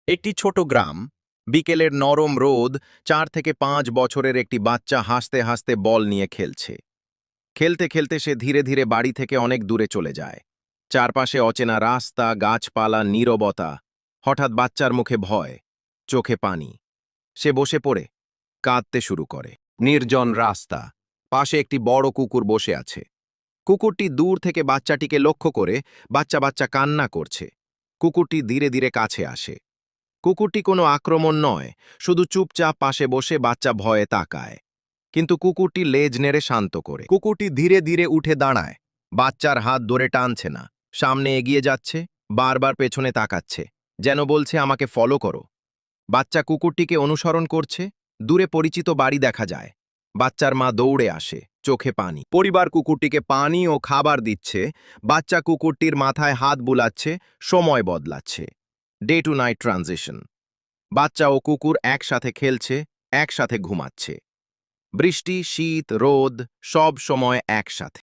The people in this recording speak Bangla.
একটি ছোট গ্রাম, বিকেলের নরম রোদ, 4 থেকে 5 বছরের একটি বাচ্চা হাসতে হাসতে বল নিয়ে খেলছে। খেলতে খেলতে সে ধীরে ধীরে বাড়ি থেকে অনেক দূরে চলে যায়। চারপাশে অচেনা রাস্তা, গাছপালা, নীরবতা। হঠাৎ বাচ্চার মুখে ভয়, চোখে পানি। সে বসে পড়ে কাঁদতে শুরু করে। নির্জন রাস্তা, পাশে একটি বড় কুকুর বসে আছে। কুকুরটি দূর থেকে বাচ্চাটিকে লক্ষ্য করে বাচ্চা বাচ্চা কান্না করছে। কুকুরটি ধীরে ধীরে কাছে আসে। কুকুরটি কোনো আক্রমণ নয়, শুধু চুপচাপ পাশে বসে বাচ্চা ভয়ে তাকায়। কিন্তু কুকুরটি লেজ নেড়ে শান্ত করে। কুকুরটি ধীরে ধীরে উঠে দাঁড়ায়, বাচ্চার হাত ধরে টানছে না, সামনে এগিয়ে যাচ্ছে, বারবার পেছনে তাকাচ্ছে, যেন বলছে আমাকে ফলো করো। বাচ্চা কুকুরটিকে অনুসরণ করছে। দূরে পরিচিত বাড়ি দেখা যায়। বাচ্চার মা দৌড়ে আসে, চোখে পানি। পরিবার কুকুরটিকে পানি ও খাবার দিচ্ছে। বাচ্চা কুকুরটির মাথায় হাত বুলাচ্ছে, সময় বদলাচ্ছে। Day to night transition. বাচ্চা ও কুকুর একসাথে খেলছে, একসাথে ঘুমাচ্ছে। বৃষ্টি, শীত, রোদ, সব সময় একসাথে।